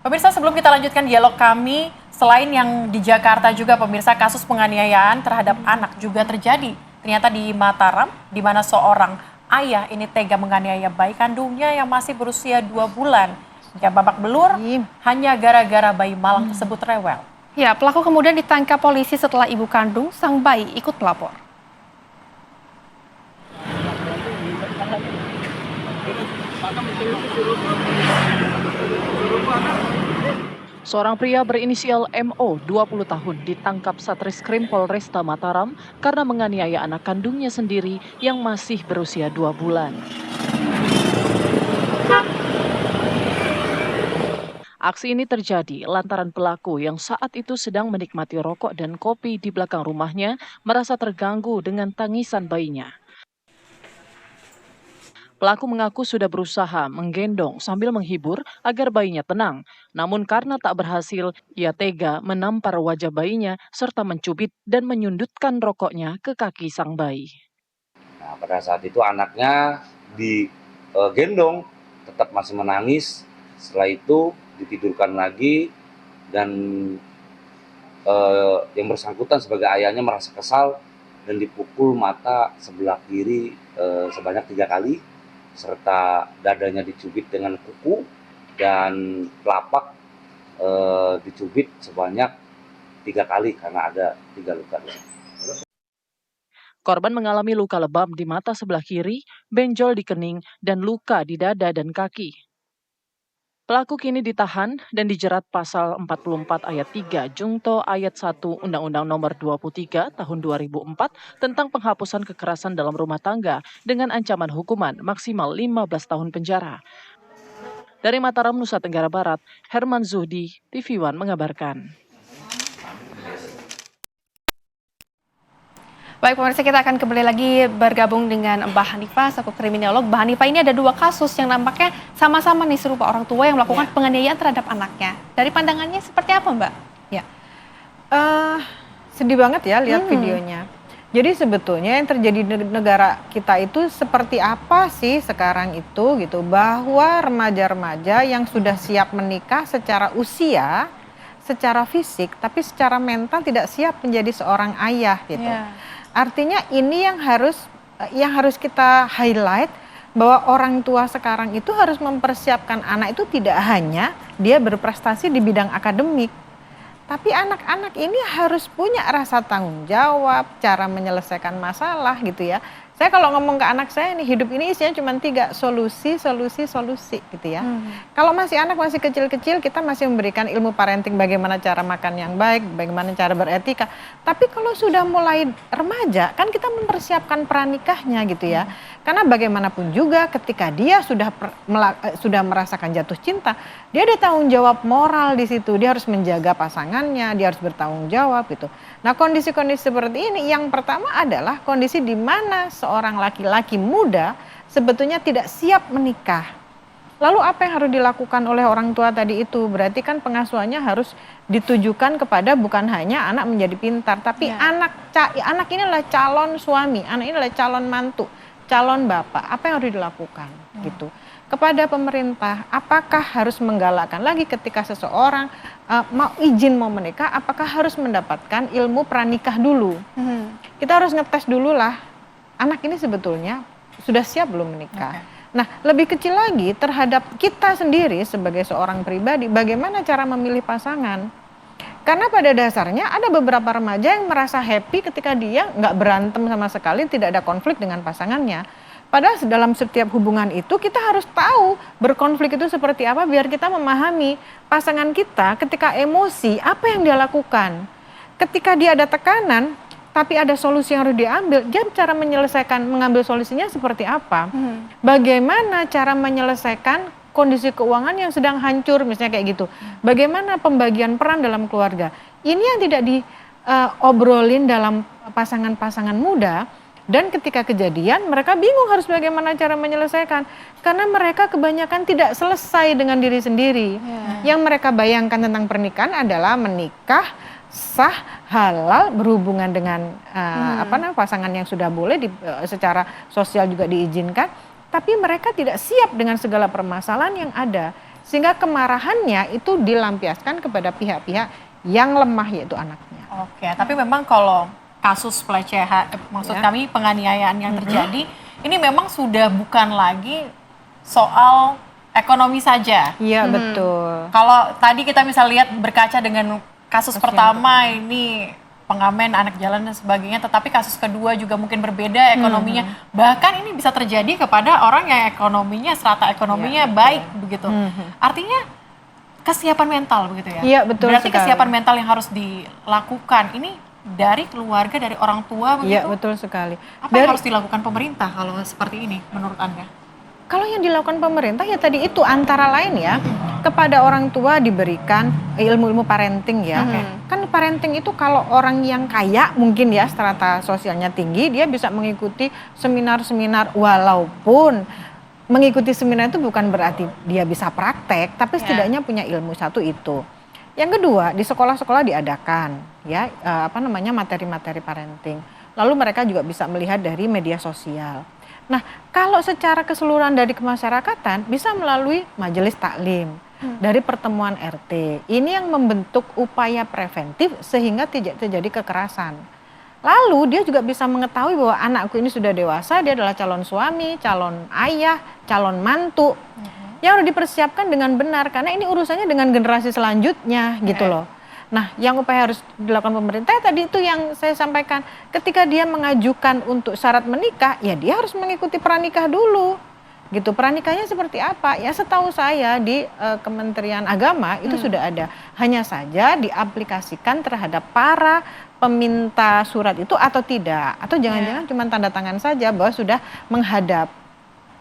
Pemirsa, sebelum kita lanjutkan dialog kami, selain yang di Jakarta juga pemirsa, kasus penganiayaan terhadap anak juga terjadi. Ternyata di Mataram, di mana seorang ayah ini tega menganiaya bayi kandungnya yang masih berusia 2 bulan. Hingga babak belur hanya gara-gara bayi malang tersebut rewel. Ya, pelaku kemudian ditangkap polisi setelah ibu kandung sang bayi ikut melapor. Seorang pria berinisial MO, 20 tahun, ditangkap Satreskrim Polresta Mataram karena menganiaya anak kandungnya sendiri yang masih berusia 2 bulan. Aksi ini terjadi lantaran pelaku yang saat itu sedang menikmati rokok dan kopi di belakang rumahnya merasa terganggu dengan tangisan bayinya. Pelaku mengaku sudah berusaha menggendong sambil menghibur agar bayinya tenang. Namun karena tak berhasil, ia tega menampar wajah bayinya serta mencubit dan menyundutkan rokoknya ke kaki sang bayi. Nah, pada saat itu anaknya digendong, tetap masih menangis. Setelah itu ditidurkan lagi dan yang bersangkutan sebagai ayahnya merasa kesal dan dipukul mata sebelah kiri sebanyak 3 kali. Serta dadanya dicubit dengan kuku dan telapak dicubit sebanyak 3 kali karena ada 3 luka. Korban mengalami luka lebam di mata sebelah kiri, benjol di kening, dan luka di dada dan kaki. Pelaku kini ditahan dan dijerat pasal 44 ayat 3 Jungto ayat 1 Undang-Undang Nomor 23 Tahun 2004 tentang penghapusan kekerasan dalam rumah tangga dengan ancaman hukuman maksimal 15 tahun penjara. Dari Mataram, Nusa Tenggara Barat, Herman Zuhdi, TV One mengabarkan. Baik pemirsa, kita akan kembali lagi bergabung dengan Mbak Hanifah, selaku kriminolog. Mbak Hanifah, ini ada 2 kasus yang nampaknya sama-sama nih serupa orang tua yang melakukan penganiayaan terhadap anaknya. Dari pandangannya seperti apa, Mbak? Ya, sedih banget ya lihat videonya. Jadi sebetulnya yang terjadi di negara kita itu seperti apa sih sekarang itu gitu, bahwa remaja-remaja yang sudah siap menikah secara usia, secara fisik, tapi secara mental tidak siap menjadi seorang ayah gitu. Artinya ini yang harus kita highlight, bahwa orang tua sekarang itu harus mempersiapkan anak itu tidak hanya dia berprestasi di bidang akademik, tapi anak-anak ini harus punya rasa tanggung jawab, cara menyelesaikan masalah gitu ya. Saya kalau ngomong ke anak saya, nih hidup ini isinya cuma 3, solusi gitu ya. Kalau masih anak, masih kecil-kecil, kita masih memberikan ilmu parenting, bagaimana cara makan yang baik, bagaimana cara beretika. Tapi kalau sudah mulai remaja, kan kita mempersiapkan pranikahnya gitu ya. Karena bagaimanapun juga ketika dia sudah merasakan jatuh cinta, dia ada tanggung jawab moral di situ. Dia harus menjaga pasangannya, dia harus bertanggung jawab gitu. Nah, kondisi-kondisi seperti ini yang pertama adalah kondisi di mana seorang laki-laki muda sebetulnya tidak siap menikah. Lalu apa yang harus dilakukan oleh orang tua tadi itu? Berarti kan pengasuhannya harus ditujukan kepada bukan hanya anak menjadi pintar, tapi anak ini adalah calon suami, anak ini adalah calon mantu, calon bapak. Apa yang harus dilakukan gitu? Kepada pemerintah, apakah harus menggalakkan lagi ketika seseorang mau menikah, apakah harus mendapatkan ilmu pranikah dulu? Kita harus ngetes dulu lah, anak ini sebetulnya sudah siap belum menikah. Nah, lebih kecil lagi terhadap kita sendiri sebagai seorang pribadi, bagaimana cara memilih pasangan? Karena pada dasarnya ada beberapa remaja yang merasa happy ketika dia nggak berantem sama sekali, tidak ada konflik dengan pasangannya. Padahal dalam setiap hubungan itu kita harus tahu berkonflik itu seperti apa, biar kita memahami pasangan kita ketika emosi apa yang dia lakukan. Ketika dia ada tekanan tapi ada solusi yang harus diambil, dia cara mengambil solusinya seperti apa. Bagaimana cara menyelesaikan kondisi keuangan yang sedang hancur misalnya kayak gitu. Bagaimana pembagian peran dalam keluarga. Ini yang tidak diobrolin dalam pasangan-pasangan muda. Dan ketika kejadian mereka bingung harus bagaimana cara menyelesaikan. Karena mereka kebanyakan tidak selesai dengan diri sendiri. Yang mereka bayangkan tentang pernikahan adalah menikah, sah, halal, berhubungan dengan pasangan yang sudah boleh secara sosial juga diizinkan. Tapi mereka tidak siap dengan segala permasalahan yang ada. sehingga kemarahannya itu dilampiaskan kepada pihak-pihak yang lemah, yaitu anaknya. Oke, tapi memang kalau kasus pelecehan, maksud Ya. kami penganiayaan yang terjadi, ini memang sudah bukan lagi soal ekonomi saja. Iya, betul. Kalau tadi kita bisa lihat berkaca dengan kasus pertama ini pengamen, anak jalan dan sebagainya, tetapi kasus kedua juga mungkin berbeda ekonominya. Bahkan ini bisa terjadi kepada orang yang ekonominya, strata ekonominya baik begitu. Artinya kesiapan mental begitu ya? Iya, betul Berarti sekali. kesiapan mental yang harus dilakukan ini dari keluarga, dari orang tua begitu. Iya, betul sekali. Apa yang harus dilakukan pemerintah kalau seperti ini menurut Anda? Kalau yang dilakukan pemerintah ya tadi itu antara lain ya, kepada orang tua diberikan ilmu-ilmu parenting ya. Kan parenting itu kalau orang yang kaya mungkin ya strata sosialnya tinggi, dia bisa mengikuti seminar-seminar, walaupun mengikuti seminar itu bukan berarti dia bisa praktek, tapi setidaknya punya ilmu, satu itu. Yang kedua, di sekolah-sekolah diadakan ya materi-materi parenting. Lalu mereka juga bisa melihat dari media sosial. Nah, kalau secara keseluruhan dari kemasyarakatan bisa melalui majelis taklim, dari pertemuan RT. Ini yang membentuk upaya preventif sehingga tidak terjadi kekerasan. Lalu dia juga bisa mengetahui bahwa anakku ini sudah dewasa, dia adalah calon suami, calon ayah, calon mantu. Yang harus dipersiapkan dengan benar karena ini urusannya dengan generasi selanjutnya gitu loh. Nah, yang upaya harus dilakukan pemerintah tadi itu yang saya sampaikan. Ketika dia mengajukan untuk syarat menikah, ya dia harus mengikuti pranikah dulu. Gitu. Pranikahnya seperti apa? Ya setahu saya di Kementerian Agama itu sudah ada. Hanya saja diaplikasikan terhadap para peminta surat itu atau tidak. Atau jangan-jangan cuma tanda tangan saja bahwa sudah menghadap.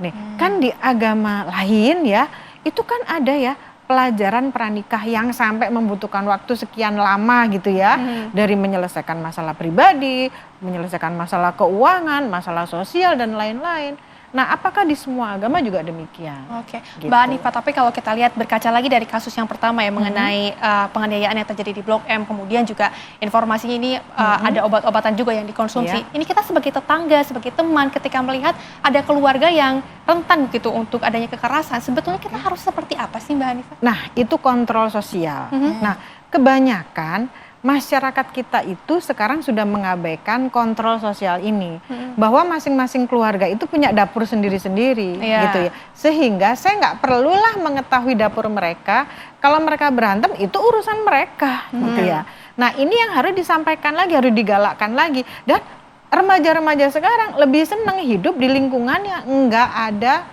Nih, kan di agama lain ya, itu kan ada ya pelajaran pranikah yang sampai membutuhkan waktu sekian lama gitu ya. Dari menyelesaikan masalah pribadi, menyelesaikan masalah keuangan, masalah sosial dan lain-lain. Nah, apakah di semua agama juga demikian? Oke, Gitu. Mbak Hanifah, tapi kalau kita lihat berkaca lagi dari kasus yang pertama ya mengenai penganiayaan yang terjadi di Blok M, kemudian juga informasinya ini ada obat-obatan juga yang dikonsumsi. Iya. Ini kita sebagai tetangga, sebagai teman, ketika melihat ada keluarga yang rentan gitu untuk adanya kekerasan, sebetulnya kita harus seperti apa sih Mbak Hanifah? Nah, itu kontrol sosial. Nah, kebanyakan masyarakat kita itu sekarang sudah mengabaikan kontrol sosial ini. Bahwa masing-masing keluarga itu punya dapur sendiri-sendiri gitu ya. Sehingga saya nggak perlulah mengetahui dapur mereka. Kalau mereka berantem itu urusan mereka gitu ya. Nah, ini yang harus disampaikan lagi, harus digalakkan lagi. Dan remaja-remaja sekarang lebih senang hidup di lingkungan yang enggak ada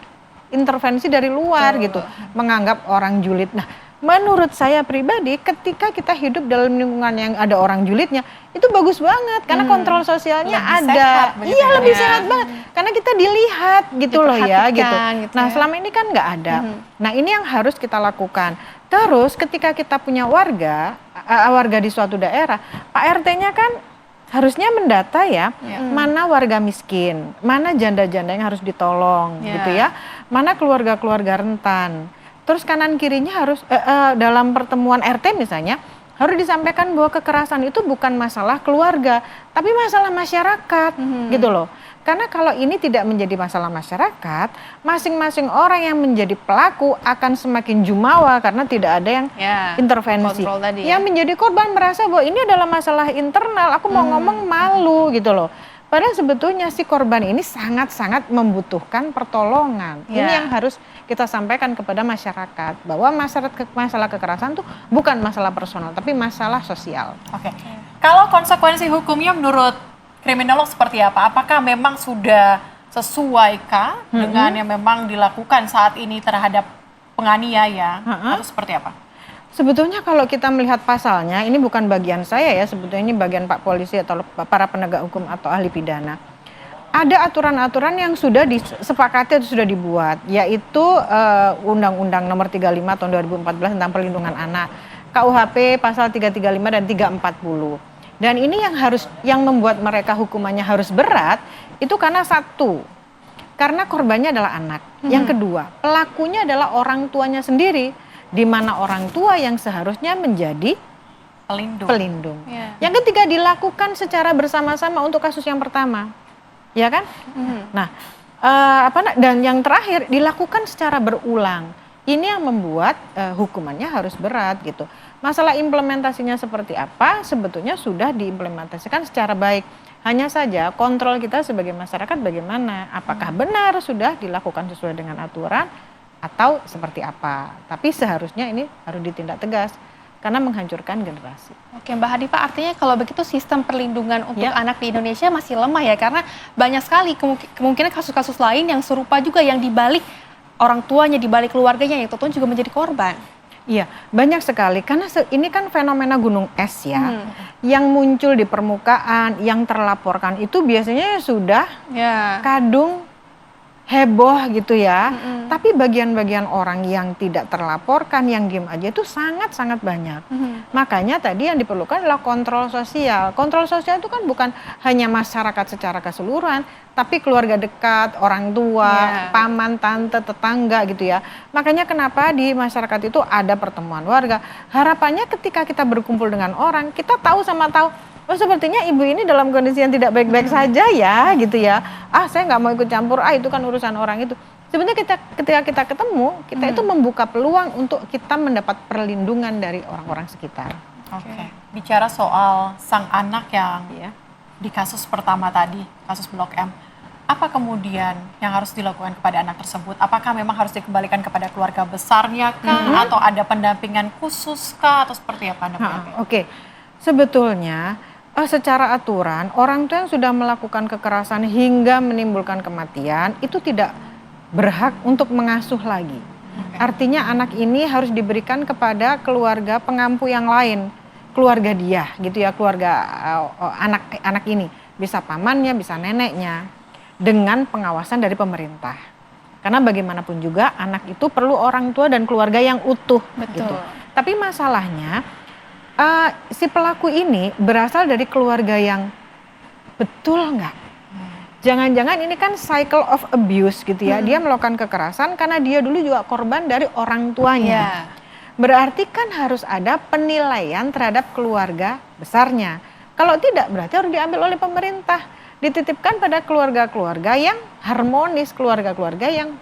intervensi dari luar gitu. Menganggap orang julid. Nah, menurut saya pribadi, ketika kita hidup dalam lingkungan yang ada orang julidnya, itu bagus banget karena kontrol sosialnya Lebih ada. sehat begitu Iya, ya. lebih sehat banget karena kita dilihat gitu loh ya gitu. Diperhatikan gitu Nah, ya. selama ini kan nggak ada. Nah, ini yang harus kita lakukan. Terus ketika kita punya warga di suatu daerah, Pak RT-nya kan harusnya mendata ya, mana warga miskin, mana janda-janda yang harus ditolong gitu ya, mana keluarga-keluarga rentan. Terus kanan kirinya harus dalam pertemuan RT misalnya harus disampaikan bahwa kekerasan itu bukan masalah keluarga, tapi masalah masyarakat gitu loh. Karena kalau ini tidak menjadi masalah masyarakat, masing-masing orang yang menjadi pelaku akan semakin jumawa karena tidak ada yang intervensi. kontrol tadi ya. Yang menjadi korban merasa bahwa ini adalah masalah internal, aku mau ngomong malu gitu loh. Padahal sebetulnya si korban ini sangat-sangat membutuhkan pertolongan. Ini yang harus kita sampaikan kepada masyarakat bahwa masalah kekerasan itu bukan masalah personal, tapi masalah sosial. Oke. Kalau konsekuensi hukumnya menurut kriminolog seperti apa? Apakah memang sudah sesuaikah dengan yang memang dilakukan saat ini terhadap penganiaya atau seperti apa? Sebetulnya kalau kita melihat pasalnya, ini bukan bagian saya ya, sebetulnya ini bagian Pak Polisi atau para penegak hukum atau ahli pidana. Ada aturan-aturan yang sudah disepakati atau sudah dibuat, yaitu Undang-Undang Nomor 35 Tahun 2014 tentang Perlindungan Anak, KUHP pasal 335 dan 340. Dan ini yang membuat mereka hukumannya harus berat, itu karena satu, karena korbannya adalah anak. Yang kedua, pelakunya adalah orang tuanya sendiri, di mana orang tua yang seharusnya menjadi pelindung. Yang ketiga, dilakukan secara bersama-sama untuk kasus yang pertama, ya kan? Nah, dan yang terakhir dilakukan secara berulang. Ini yang membuat hukumannya harus berat gitu. Masalah implementasinya seperti apa sebetulnya sudah diimplementasikan secara baik. Hanya saja kontrol kita sebagai masyarakat bagaimana, apakah benar sudah dilakukan sesuai dengan aturan atau seperti apa. Tapi seharusnya ini harus ditindak tegas karena menghancurkan generasi. Oke Mbak Hanifah, artinya kalau begitu sistem perlindungan untuk Ya. anak di Indonesia masih lemah ya, karena banyak sekali kemungkinan kasus-kasus lain yang serupa juga yang dibalik orang tuanya, dibalik keluarganya yang tentunya juga menjadi korban. Iya, banyak sekali karena ini kan fenomena gunung es ya, yang muncul di permukaan, yang terlaporkan itu biasanya sudah Ya. kadung heboh gitu ya. Tapi bagian-bagian orang yang tidak terlaporkan, yang diem aja itu sangat-sangat banyak. Makanya tadi yang diperlukan adalah kontrol sosial. Kontrol sosial itu kan bukan hanya masyarakat secara keseluruhan, tapi keluarga dekat, orang tua, Ya. paman, tante, tetangga gitu ya. Makanya kenapa di masyarakat itu ada pertemuan warga. Harapannya ketika kita berkumpul dengan orang, kita tahu sama tahu, oh sepertinya ibu ini dalam kondisi yang tidak baik-baik saja ya gitu ya. Ah saya nggak mau ikut campur, itu kan urusan orang itu. Sebenarnya ketika kita ketemu, kita itu membuka peluang untuk kita mendapat perlindungan dari orang-orang sekitar. Oke. Bicara soal sang anak yang Ya. di kasus pertama tadi, kasus Blok M, apa kemudian yang harus dilakukan kepada anak tersebut? Apakah memang harus dikembalikan kepada keluarga besarnya kah? Atau ada pendampingan khusus kah? Atau seperti apa Anda melihatnya? Oke, sebetulnya secara aturan orang tua yang sudah melakukan kekerasan hingga menimbulkan kematian itu tidak berhak untuk mengasuh lagi. Artinya anak ini harus diberikan kepada keluarga pengampu yang lain, keluarga dia gitu ya, keluarga anak ini, bisa pamannya, bisa neneknya, dengan pengawasan dari pemerintah. Karena bagaimanapun juga anak itu perlu orang tua dan keluarga yang utuh. Betul. Gitu. Tapi masalahnya si pelaku ini berasal dari keluarga yang betul nggak? Jangan-jangan ini kan cycle of abuse gitu ya. Dia melakukan kekerasan karena dia dulu juga korban dari orang tuanya. Berarti kan harus ada penilaian terhadap keluarga besarnya. Kalau tidak berarti harus diambil oleh pemerintah. Dititipkan pada keluarga-keluarga yang harmonis, keluarga-keluarga yang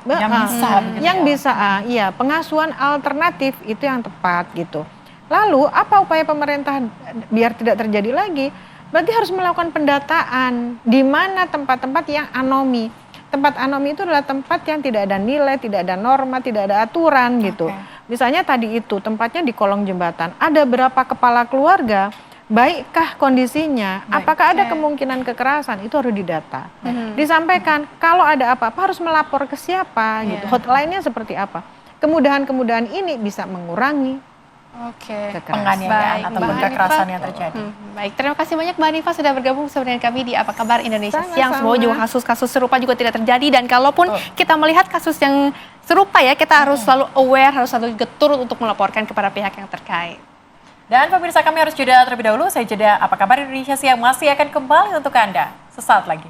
Yang bisa, begitu yang ya? bisa, iya, pengasuhan alternatif itu yang tepat gitu. Lalu apa upaya pemerintah biar tidak terjadi lagi? Berarti harus melakukan pendataan di mana tempat-tempat yang anomi. Tempat anomi itu adalah tempat yang tidak ada nilai, tidak ada norma, tidak ada aturan gitu. Misalnya tadi itu tempatnya di kolong jembatan. Ada berapa kepala keluarga? Baikkah kondisinya? Apakah ada kemungkinan kekerasan? Itu harus didata. Disampaikan kalau ada apa-apa harus melapor ke siapa gitu. Hotline-nya seperti apa? Kemudahan-kemudahan ini bisa mengurangi Penganiayaan atau Mbak kekerasan Hanifah. yang terjadi. Baik, terima kasih banyak Mbak Hanifah sudah bergabung bersama dengan kami di Apa Kabar Indonesia Siang. Sama-sama. Semoga juga kasus-kasus serupa juga tidak terjadi, dan kalaupun kita melihat kasus yang serupa ya, kita harus selalu aware, harus selalu getur untuk melaporkan kepada pihak yang terkait. Dan pemirsa, kami harus jeda terlebih dahulu. Saya jeda Apa Kabar Indonesia Siang masih akan kembali untuk Anda sesaat lagi.